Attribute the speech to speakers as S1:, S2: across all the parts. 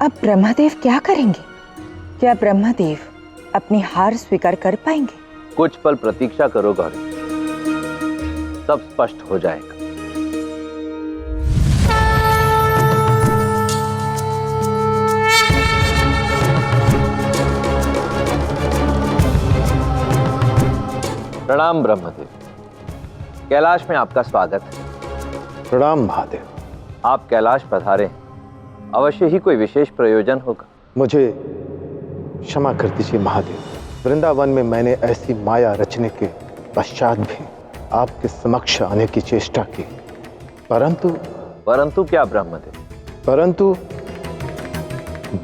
S1: अब ब्रह्मदेव क्या करेंगे? क्या ब्रह्मदेव अपनी हार स्वीकार कर पाएंगे?
S2: कुछ पल प्रतीक्षा करो गौरी, सब स्पष्ट हो जाएगा। प्रणाम ब्रह्मदेव, कैलाश में आपका स्वागत है।
S3: प्रणाम महादेव।
S2: आप कैलाश पधारे, अवश्य ही कोई विशेष प्रयोजन होगा।
S3: मुझे क्षमा कर दीजिए महादेव, वृंदावन में मैंने ऐसी माया रचने के पश्चात भी आपके समक्ष आने की चेष्टा की, परंतु
S2: क्या ब्रह्मदेव?
S3: परंतु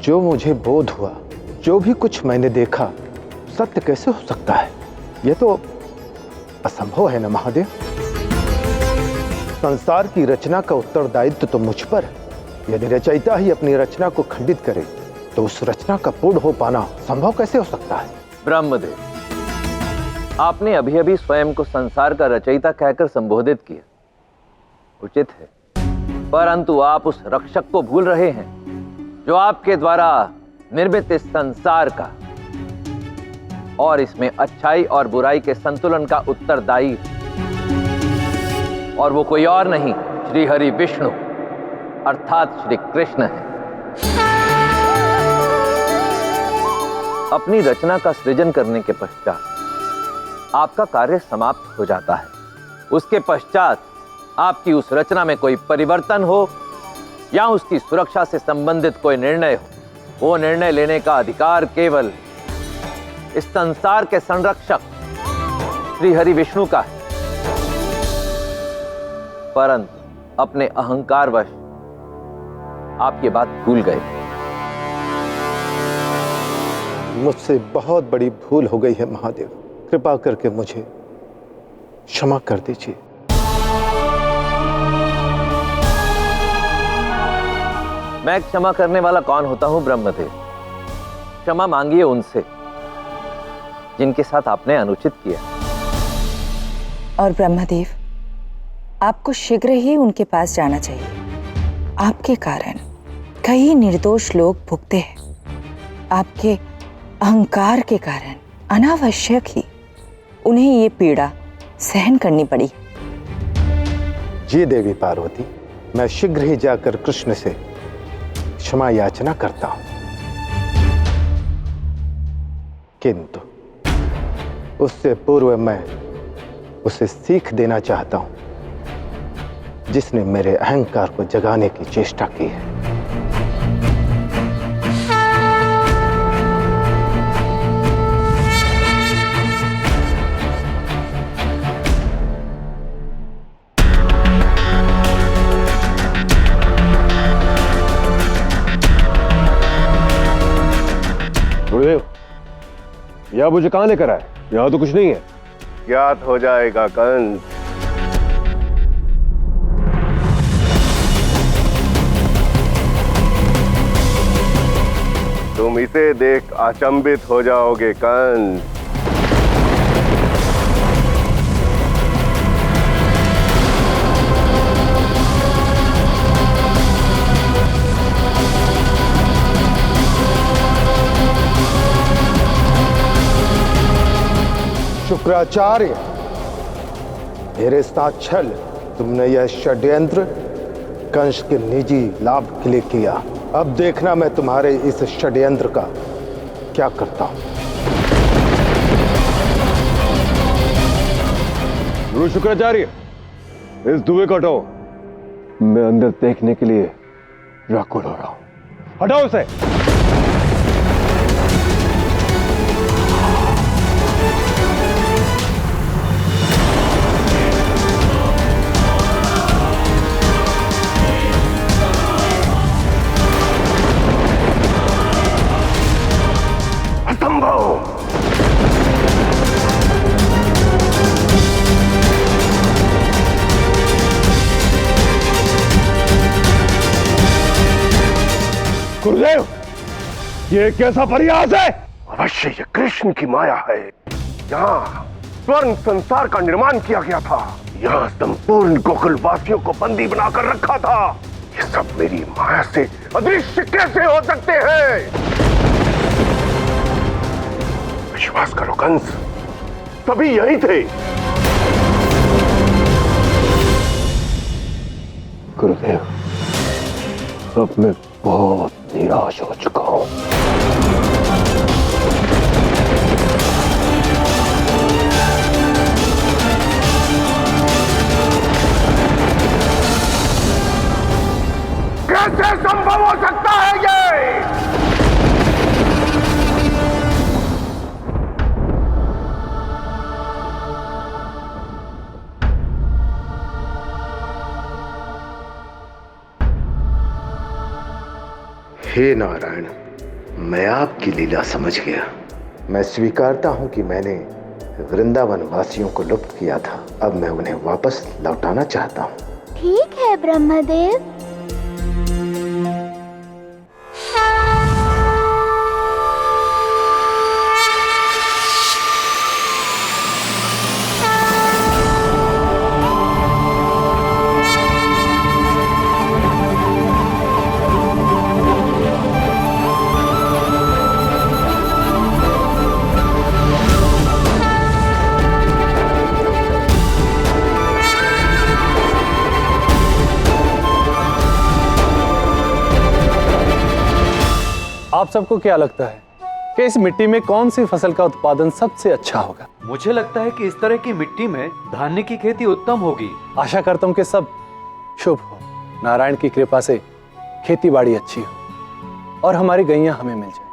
S3: जो मुझे बोध हुआ, जो भी कुछ मैंने देखा, सत्य कैसे हो सकता है? यह तो असंभव है ना महादेव। संसार की रचना का उत्तरदायित्व तो मुझ पर है। यदि रचयिता ही अपनी रचना को खंडित करे तो उस रचना का पूर्ण हो पाना संभव कैसे हो सकता है?
S2: ब्रह्मदेव, आपने अभी अभी स्वयं को संसार का रचयिता कहकर संबोधित किया, उचित है, परंतु आप उस रक्षक को भूल रहे हैं जो आपके द्वारा निर्मित इस संसार का और इसमें अच्छाई और बुराई के संतुलन का उत्तरदायी है। और वो कोई और नहीं, श्री हरि विष्णु अर्थात श्री कृष्ण है। अपनी रचना का सृजन करने के पश्चात आपका कार्य समाप्त हो जाता है। उसके पश्चात आपकी उस रचना में कोई परिवर्तन हो या उसकी सुरक्षा से संबंधित कोई निर्णय हो, वो निर्णय लेने का अधिकार केवल इस संसार के संरक्षक श्री हरि विष्णु का है। परंतु अपने अहंकारवश आप ये बात भूल गए।
S3: मुझसे बहुत बड़ी भूल हो गई है महादेव, कृपा करके मुझे क्षमा कर दीजिए।
S2: मैं क्षमा करने वाला कौन होता हूं ब्रह्मदेव? क्षमा मांगिए उनसे जिनके साथ आपने अनुचित किया।
S1: और ब्रह्मदेव, आपको शीघ्र ही उनके पास जाना चाहिए। आपके कारण कई निर्दोष लोग भुगते हैं। आपके अहंकार के कारण अनावश्यक ही उन्हें ये पीड़ा सहन करनी पड़ी।
S3: जी देवी पार्वती, मैं शीघ्र ही जाकर कृष्ण से क्षमा याचना करता हूं, किंतु उससे पूर्व मैं उसे सीख देना चाहता हूं जिसने मेरे अहंकार को जगाने की चेष्टा की है।
S4: गुरुदेव, यह मुझे कहां लेकर आए? यहां तो कुछ नहीं है।
S5: ज्ञात हो जाएगा कंस। तुम इसे देख अचंभित हो जाओगे कंस।
S3: शुक्राचार्य, मेरे साथ छल, तुमने यह षड्यंत्र कंस के निजी लाभ के लिए किया। अब देखना मैं तुम्हारे इस षड्यंत्र का क्या करता हूं।
S4: गुरु शुक्राचार्य, इस धुएं को हटाओ। मैं अंदर देखने के लिए व्याकुल हो रहा हूं। हटाओ उसे। गुरुदेव, ये कैसा प्रयास है?
S5: अवश्य ये कृष्ण की माया है। यहाँ स्वर्ण संसार का निर्माण किया गया था। यहाँ संपूर्ण गोकुल वासियों को बंदी बनाकर रखा था। ये सब मेरी माया से अदृश्य कैसे हो सकते हैं? विश्वास करो कंस, सभी यही थे।
S4: गुरुदेव, अब मैं बहुत निराश हो चुका हूं।
S5: कैसे संभव हो सकता है ये?
S3: हे नारायण, मैं आपकी लीला समझ गया। मैं स्वीकारता हूं कि मैंने वृंदावन वासियों को लुप्त किया था। अब मैं उन्हें वापस लौटाना चाहता हूं।
S6: ठीक है ब्रह्मदेव।
S7: आप सबको क्या लगता है कि इस मिट्टी में कौन सी फसल का उत्पादन सबसे अच्छा होगा?
S8: मुझे लगता है कि इस तरह की मिट्टी में धान्य की खेती उत्तम होगी।
S7: आशा करता हूं कि सब शुभ हो, नारायण की कृपा से खेती बाड़ी अच्छी हो और हमारी गैया हमें मिल जाए।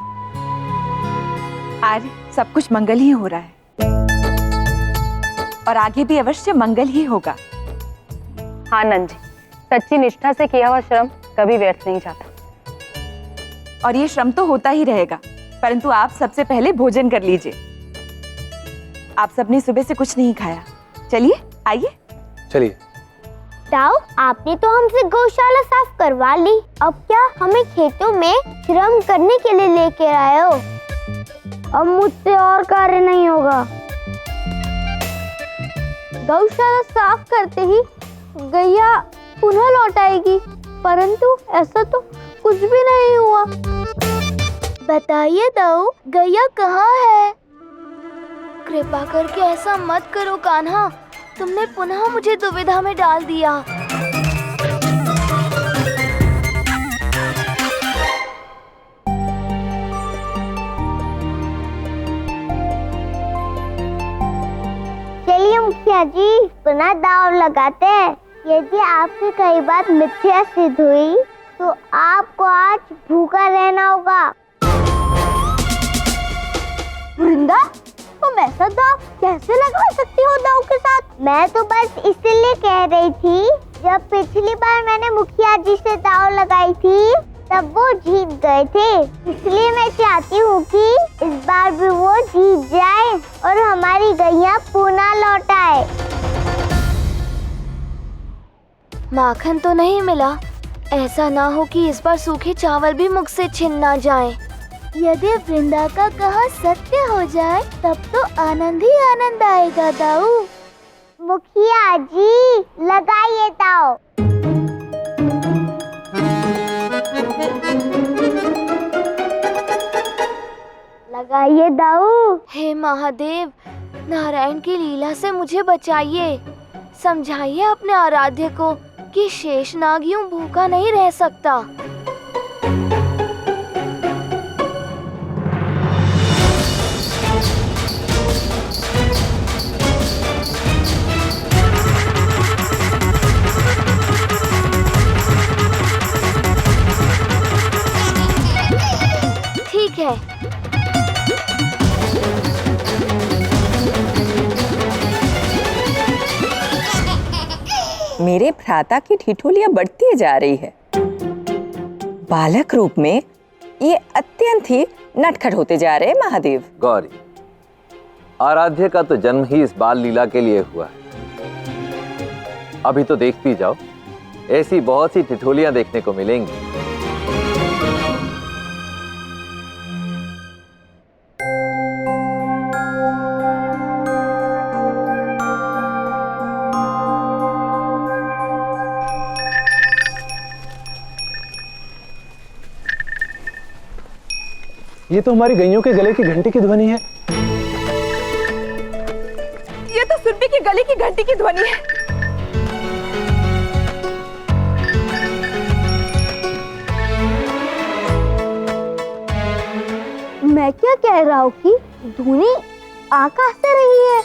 S9: आज सब कुछ मंगल ही हो रहा है और आगे भी अवश्य मंगल ही होगा।
S10: हाँ नंद जी, सच्ची निष्ठा से किया हुआ श्रम कभी व्यर्थ नहीं जाता।
S9: और ये श्रम तो होता ही रहेगा, परंतु आप सबसे पहले भोजन कर लीजिए। आप सबने सुबह से कुछ नहीं खाया। चलिए आइए।
S7: चलिए।
S6: ताऊ, आपने तो हमसे गौशाला साफ करवा ली, अब क्या हमें खेतों में श्रम करने के लिए लेके आए हो? अब मुझसे और कार्य नहीं होगा। गौशाला साफ करते ही गैया पुनः लौट आएगी, परंतु ऐसा तो कुछ भी नहीं हुआ। बताइए ताऊ, गैया कहाँ है? कृपा करके ऐसा मत करो कान्हा, तुमने पुनः मुझे दुविधा में डाल दिया। चलिए मुखिया जी, पुनः दांव लगाते हैं। यदि आपकी कई बात मिथ्या सिद्ध हुई तो आपको आज भूखा रहना होगा। वृंदा, तुम ऐसा दांव कैसे लगा सकती हो दांव के साथ? मैं तो बस इसलिए कह रही थी, जब पिछली बार मैंने मुखिया जी से दांव लगाई थी तब वो जीत गए थे, इसलिए मैं चाहती हूँ कि इस बार भी वो जीत जाए और हमारी गैया पुनः लौट आए। माखन तो नहीं मिला, ऐसा ना हो कि इस बार सूखे चावल भी मुख से छिन ना जाएं। यदि वृंदा का कहा सत्य हो जाए तब तो आनंद ही आनंद आएगा दाऊ। मुखिया जी, लगाइए दाव। लगाइए दाऊ। हे महादेव, नारायण की लीला से मुझे बचाइए। समझाइए अपने आराध्य को कि शेषनाग यूं भूखा नहीं रह सकता। ठीक है।
S1: मेरे भ्राता की ठिठुलियां बढ़ती जा रही है। बालक रूप में ये अत्यंत ही नटखट होते जा रहे हैं महादेव।
S2: गौरी, आराध्य का तो जन्म ही इस बाल लीला के लिए हुआ है। अभी तो देखती जाओ, ऐसी बहुत सी ठिठुलियां देखने को मिलेंगी।
S7: ये तो हमारी गैयों के गले की घंटी की ध्वनि है।
S9: ये तो सुरभि के गले की घंटी की ध्वनि है।
S6: मैं क्या कह रहा हूँ कि धुनी आकाश से रही है।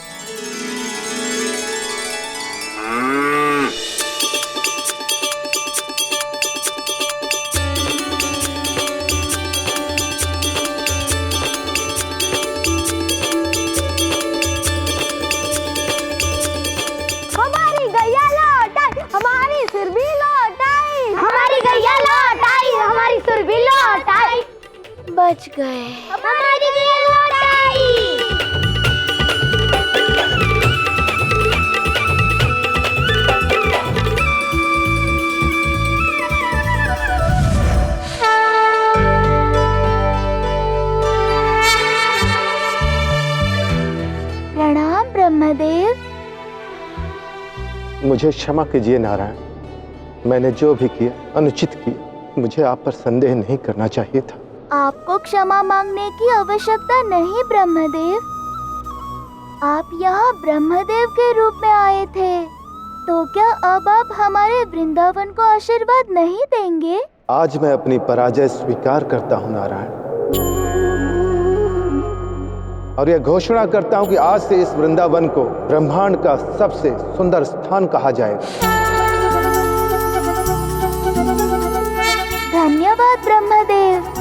S6: हमारी गैया लौट आई, हमारी सुरभि लौट आई, हमारी गैया लौट आई, हमारी सुरभि लौट आई। बच गए, हमारी गैया लौट आई। प्रणाम ब्रह्मदेव।
S3: मुझे क्षमा कीजिए नारायण, मैंने जो भी किया अनुचित किया। मुझे आप पर संदेह नहीं करना चाहिए था।
S6: आपको क्षमा मांगने की आवश्यकता नहीं ब्रह्मदेव। आप यहाँ ब्रह्मदेव के रूप में आए थे, तो क्या अब आप हमारे वृंदावन को आशीर्वाद नहीं देंगे?
S3: आज मैं अपनी पराजय स्वीकार करता हूँ नारायण, और यह घोषणा करता हूँ कि आज से इस वृंदावन को ब्रह्मांड का सबसे सुंदर स्थान कहा जाएगा।
S6: धन्यवाद ब्रह्मदेव।